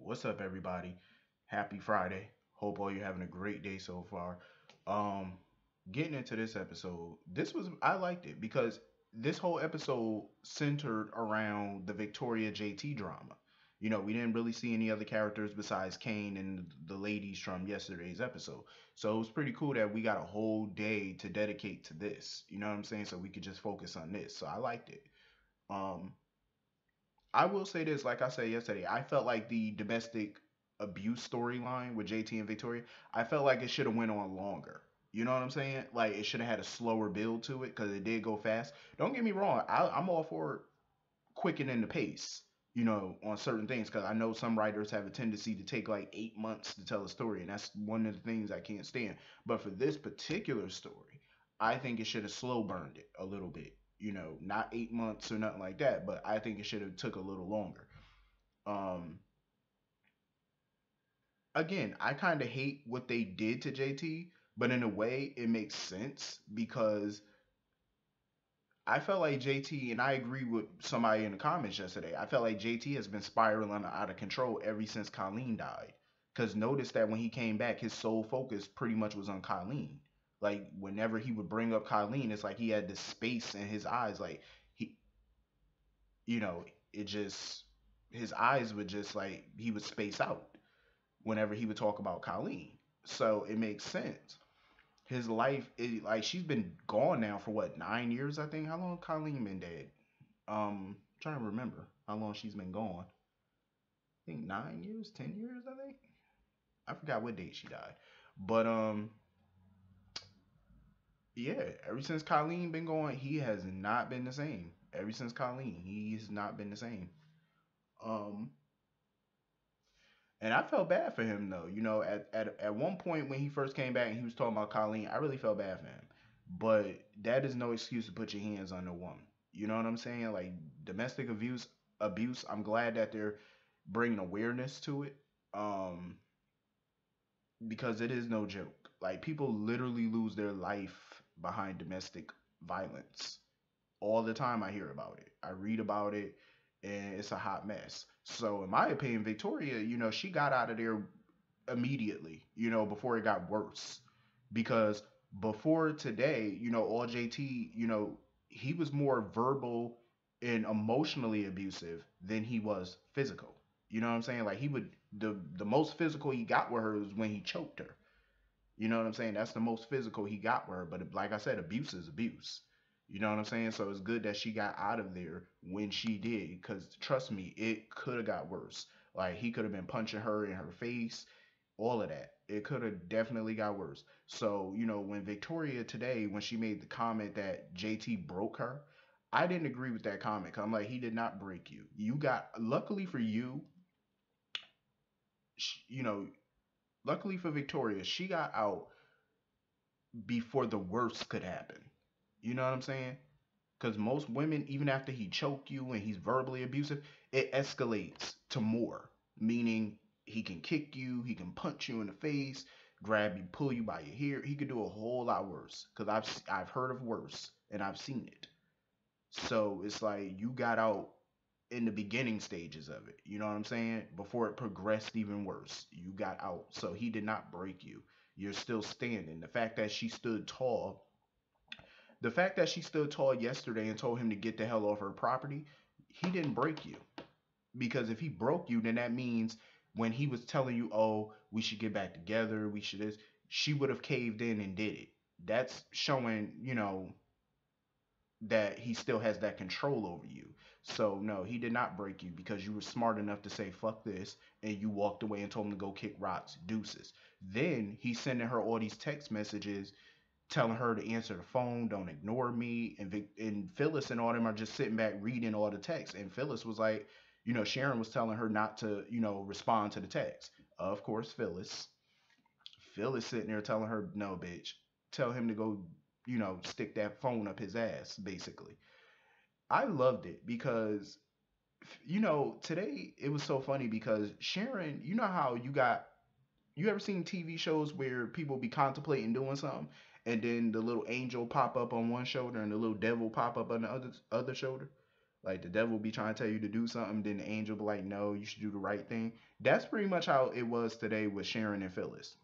What's up, everybody? Happy Friday. Hope all you're having a great day so far. Um, Getting into this episode, I liked it because this whole episode centered around the Victoria JT drama. We didn't really see any other characters besides Kane and the ladies from yesterday's episode. So it was pretty cool that we got a whole day to dedicate to this. You know what I'm saying? So we could just focus on this. So I liked it. Um, I will say this, like I said yesterday, I felt like the domestic abuse storyline with JT and Victoria, I felt like it should have went on longer. You know what I'm saying? Like it should have had a slower build to it because it did go fast. Don't get me wrong, I'm all for quickening the pace. On certain things because I know some writers have a tendency to take like 8 months to tell a story, and that's one of the things I can't stand. But for this particular story, I think it should have slow burned it a little bit. Not 8 months or nothing like that, but I think it should have took a little longer. Um, Again, I kind of hate what they did to JT, but in a way, it makes sense because I felt like JT, and I agree with somebody in the comments yesterday. I felt like JT has been spiraling out of control ever since Colleen died. Because notice that when he came back, his sole focus pretty much was on Colleen. Like whenever he would bring up Colleen, it's like he had this space in his eyes. Like he, you know, it just his eyes would just like he would space out whenever he would talk about Colleen. So it makes sense. His life, like she's been gone now for what 9 years, I think. How long Colleen been dead? Trying to remember how long she's been gone. I think 9 years, 10 years. I think I forgot what date she died, but yeah. Ever since Colleen been gone, he has not been the same. Ever since Colleen, he's not been the same. Um, And I felt bad for him though. At one point when he first came back and he was talking about Colleen, I really felt bad for him. But that is no excuse to put your hands on a woman. You know what I'm saying? Like domestic abuse. I'm glad that they're bringing awareness to it. Um, because it is no joke. Like people literally lose their life behind domestic violence all the time. I hear about it. I read about it, and it's a hot mess. So in my opinion, Victoria, she got out of there immediately, before it got worse. Because before today, all JT, he was more verbal and emotionally abusive than he was physical. You know what I'm saying? Like he would the most physical he got with her was when he choked her. You know what I'm saying? That's the most physical he got with her. But like I said, abuse is abuse. You know what I'm saying? So it's good that she got out of there when she did. Because trust me, it could have got worse. Like he could have been punching her in her face, all of that. It could have definitely got worse. So, when Victoria today, when she made the comment that JT broke her, I didn't agree with that comment. 'Cause I'm like, he did not break you. Luckily for you, you know, luckily for Victoria, she got out before the worst could happen. You know what I'm saying? Because most women, even after he choke you and he's verbally abusive, it escalates to more. Meaning he can kick you, he can punch you in the face, grab you, pull you by your hair. He could do a whole lot worse. Because I've heard of worse and I've seen it. So it's like you got out in the beginning stages of it. You know what I'm saying? Before it progressed even worse, you got out. So he did not break you. You're still standing. The fact that she stood tall yesterday and told him to get the hell off her property, he didn't break you. Because if he broke you, then that means when he was telling you, oh, we should get back together, we should this, she would have caved in and did it. That's showing, that he still has that control over you. So no, he did not break you because you were smart enough to say fuck this and you walked away and told him to go kick rocks, deuces. Then he's sending her all these text messages telling her to answer the phone, don't ignore me. And Phyllis and all them are just sitting back reading all the texts. And Phyllis was like, Sharon was telling her not to, respond to the text. Of course, Phyllis sitting there telling her, no, bitch, tell him to go, stick that phone up his ass, basically. I loved it because, today it was so funny because Sharon, you know how you ever seen TV shows where people be contemplating doing something and then the little angel pop up on one shoulder and the little devil pop up on the other shoulder? Like the devil be trying to tell you to do something, then the angel be like, no, you should do the right thing. That's pretty much how it was today with Sharon and Phyllis.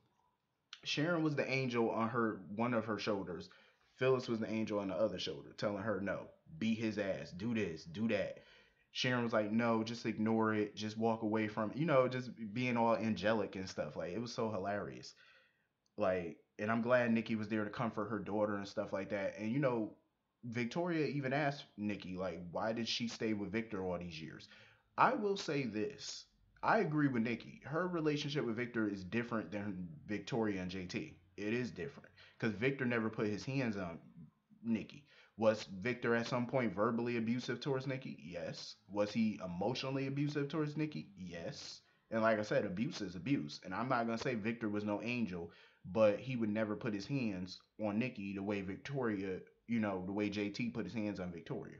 Sharon was the angel on her one of her shoulders. Phyllis was the angel on the other shoulder, telling her no, beat his ass, do this, do that. Sharon was like, no, just ignore it, just walk away from it. Just being all angelic and stuff. Like it was so hilarious. Like, and I'm glad Nikki was there to comfort her daughter and stuff like that. And Victoria even asked Nikki, like, why did she stay with Victor all these years? I will say this. I agree with Nikki. Her relationship with Victor is different than Victoria and JT. It is different. Because Victor never put his hands on Nikki. Was Victor at some point verbally abusive towards Nikki? Yes. Was he emotionally abusive towards Nikki? Yes. And like I said, abuse is abuse. And I'm not gonna say Victor was no angel, but he would never put his hands on Nikki the way Victoria, the way JT put his hands on Victoria.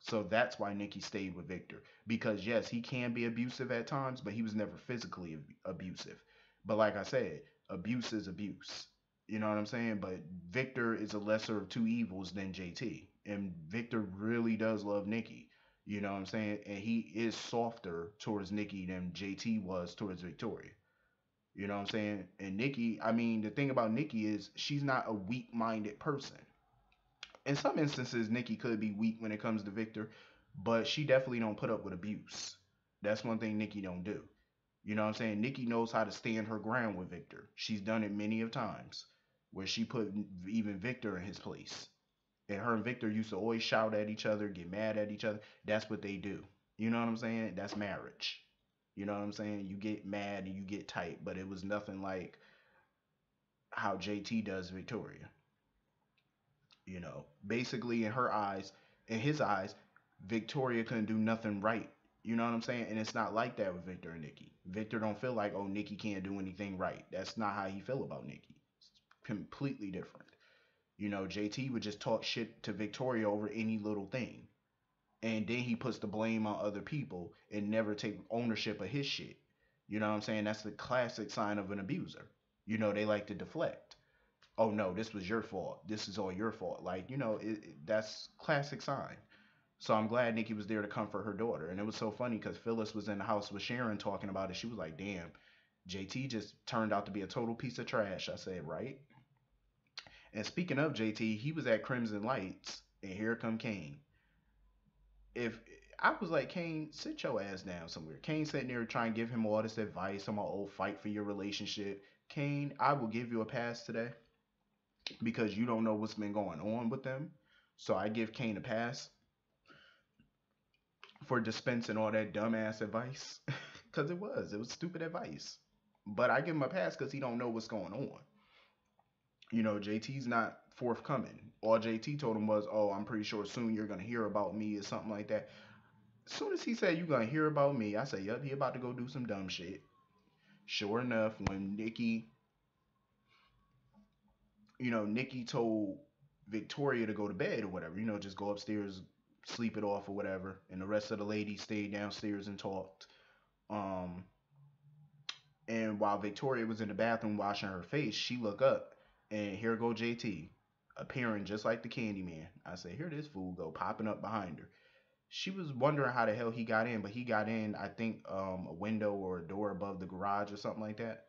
So that's why Nikki stayed with Victor. Because yes, he can be abusive at times, but he was never physically abusive. But like I said, abuse is abuse. You know what I'm saying? But Victor is a lesser of two evils than JT. And Victor really does love Nikki. You know what I'm saying? And he is softer towards Nikki than JT was towards Victoria. You know what I'm saying? And Nikki, I mean, the thing about Nikki is she's not a weak minded person. In some instances, Nikki could be weak when it comes to Victor, but she definitely don't put up with abuse. That's one thing Nikki don't do. You know what I'm saying? Nikki knows how to stand her ground with Victor. She's done it many of times where she put even Victor in his place. And her and Victor used to always shout at each other, get mad at each other. That's what they do. You know what I'm saying? That's marriage. You know what I'm saying? You get mad and you get tight, but it was nothing like how JT does Victoria. Basically in her eyes, in his eyes, Victoria couldn't do nothing right. You know what I'm saying? And it's not like that with Victor and Nikki. Victor don't feel like, oh, Nikki can't do anything right. That's not how he feel about Nikki. It's completely different. JT would just talk shit to Victoria over any little thing. And then he puts the blame on other people and never take ownership of his shit. You know what I'm saying? That's the classic sign of an abuser. They like to deflect. Oh no, this was your fault. This is all your fault. Like, that's classic sign. So I'm glad Nikki was there to comfort her daughter. And it was so funny because Phyllis was in the house with Sharon talking about it. She was like, damn, JT just turned out to be a total piece of trash. I said, right? And speaking of JT, he was at Crimson Lights, and here come Kane. If I was like, Kane, sit your ass down somewhere. Kane sitting there trying to give him all this advice on my old fight for your relationship. Kane, I will give you a pass today because you don't know what's been going on with them. So I give Kane a pass for dispensing all that dumbass advice because it was stupid advice. But I give him a pass because he don't know what's going on. JT's not forthcoming. All JT told him was, "Oh, I'm pretty sure soon you're gonna hear about me" or something like that. As soon as he said you're gonna hear about me, I said, "Yup, he about to go do some dumb shit." Sure enough, when Nikki told Victoria to go to bed or whatever, just go upstairs, sleep it off or whatever, and the rest of the ladies stayed downstairs and talked. Um, and while Victoria was in the bathroom washing her face, she looked up, and here go JT, appearing just like the Candyman. I said, "Here this fool go popping up behind her." She was wondering how the hell he got in, but he got in, I think, a window or a door above the garage or something like that.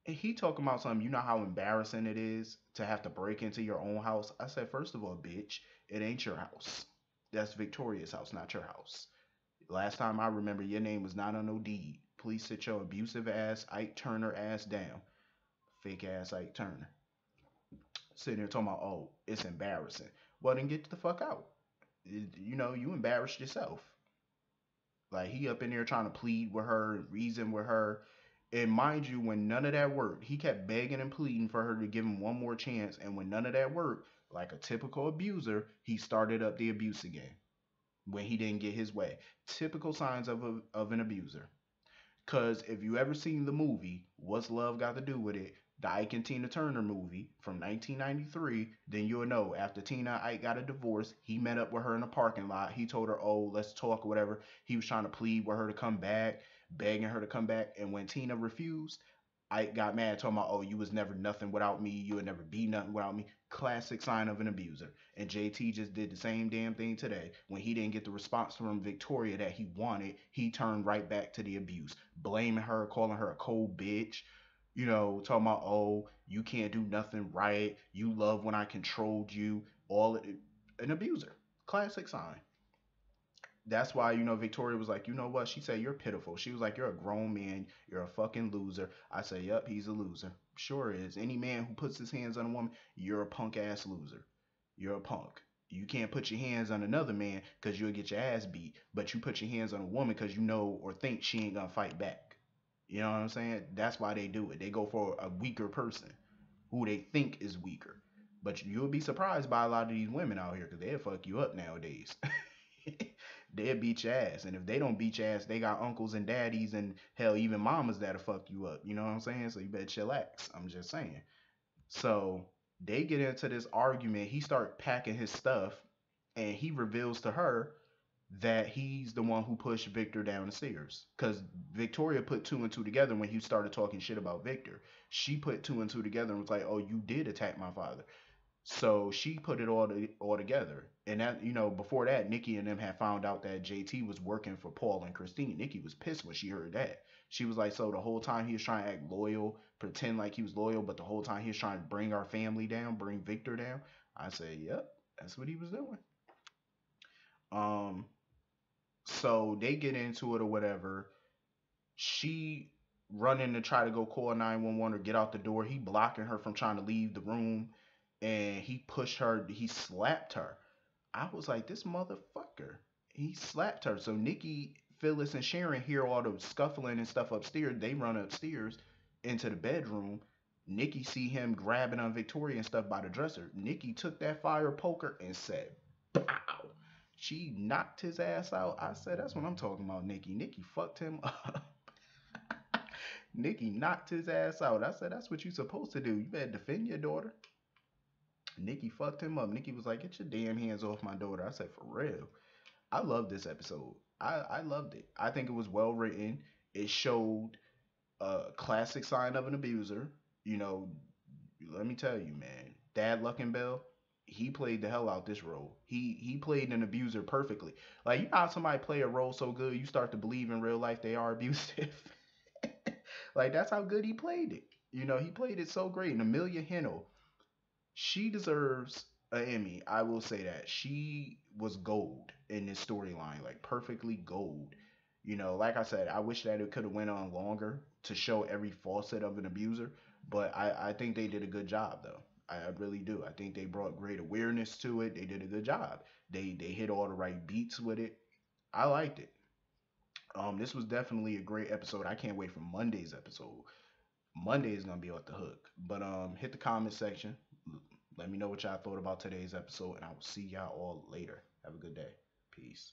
And he talking about something, you know how embarrassing it is to have to break into your own house. I said, first of all, bitch, it ain't your house. That's Victoria's house, not your house. Last time I remember, your name was not on no deed. Please sit your abusive ass, Ike Turner ass down. Fake ass Ike Turner. Sitting there talking about, oh, it's embarrassing. Well, then get the fuck out. You embarrassed yourself. Like he up in there trying to plead with her, reason with her. And mind you, when none of that worked, he kept begging and pleading for her to give him one more chance. And when none of that worked, like a typical abuser, he started up the abuse again when he didn't get his way. Typical signs of an abuser. Because if you ever seen the movie, What's Love Got to Do with It? The Ike and Tina Turner movie from 1993, then you'll know after Tina and Ike got a divorce, he met up with her in a parking lot. He told her, oh, let's talk or whatever. He was trying to plead with her to come back, begging her to come back. And when Tina refused, I got mad talking about, oh, you was never nothing without me. You would never be nothing without me. Classic sign of an abuser. And JT just did the same damn thing today. When he didn't get the response from Victoria that he wanted, he turned right back to the abuse, blaming her, calling her a cold bitch. Talking about, oh, you can't do nothing right. You love when I controlled you. An abuser. Classic sign. That's why, Victoria was like, you know what? She said, you're pitiful. She was like, you're a grown man. You're a fucking loser. I say, yep, he's a loser. Sure is. Any man who puts his hands on a woman, you're a punk ass loser. You're a punk. You can't put your hands on another man because you'll get your ass beat, but you put your hands on a woman because you know or think she ain't gonna fight back. You know what I'm saying? That's why they do it. They go for a weaker person who they think is weaker. But you'll be surprised by a lot of these women out here because they'll fuck you up nowadays. They'll beat your ass. And if they don't beat your ass, they got uncles and daddies and hell, even mamas that'll fuck you up. You know what I'm saying? So you better chillax. I'm just saying. So they get into this argument. He start packing his stuff and he reveals to her that he's the one who pushed Victor down the stairs. Because Victoria put two and two together when he started talking shit about Victor. She put two and two together and was like, oh, you did attack my father. So she put it all together. And that, before that, Nikki and them had found out that JT was working for Paul and Christine. Nikki was pissed when she heard that. She was like, so the whole time he was trying to act loyal, pretend like he was loyal, but the whole time he was trying to bring our family down, bring Victor down. I said, yep, that's what he was doing. Um, so they get into it or whatever. She running to try to go call 911 or get out the door. He blocking her from trying to leave the room. And he pushed her, he slapped her. I was like, this motherfucker. He slapped her. So Nikki, Phyllis, and Sharon hear all the scuffling and stuff upstairs. They run upstairs into the bedroom. Nikki see him grabbing on Victoria and stuff by the dresser. Nikki took that fire poker and said, pow. She knocked his ass out. I said, that's what I'm talking about, Nikki. Nikki fucked him up. Nikki knocked his ass out. I said, that's what you supposed to do. You better defend your daughter. Nikki fucked him up. Nikki was like, get your damn hands off my daughter. I said, for real. I love this episode. I loved it. I think it was well written. It showed a classic sign of an abuser. You know, let me tell you, man. Dad Luckenbell, he played the hell out this role. He played an abuser perfectly. Like, you know how somebody play a role so good, you start to believe in real life they are abusive. Like, that's how good he played it. He played it so great. And Amelia Hennell, she deserves an Emmy. I will say that she was gold in this storyline, like perfectly gold. Like I said, I wish that it could have went on longer to show every facet of an abuser, but I think they did a good job though. I really do. I think they brought great awareness to it. They did a good job. They hit all the right beats with it. I liked it. This was definitely a great episode. I can't wait for Monday's episode. Monday is gonna be off the hook. But hit the comment section. Let me know what y'all thought about today's episode, and I will see y'all all later. Have a good day. Peace.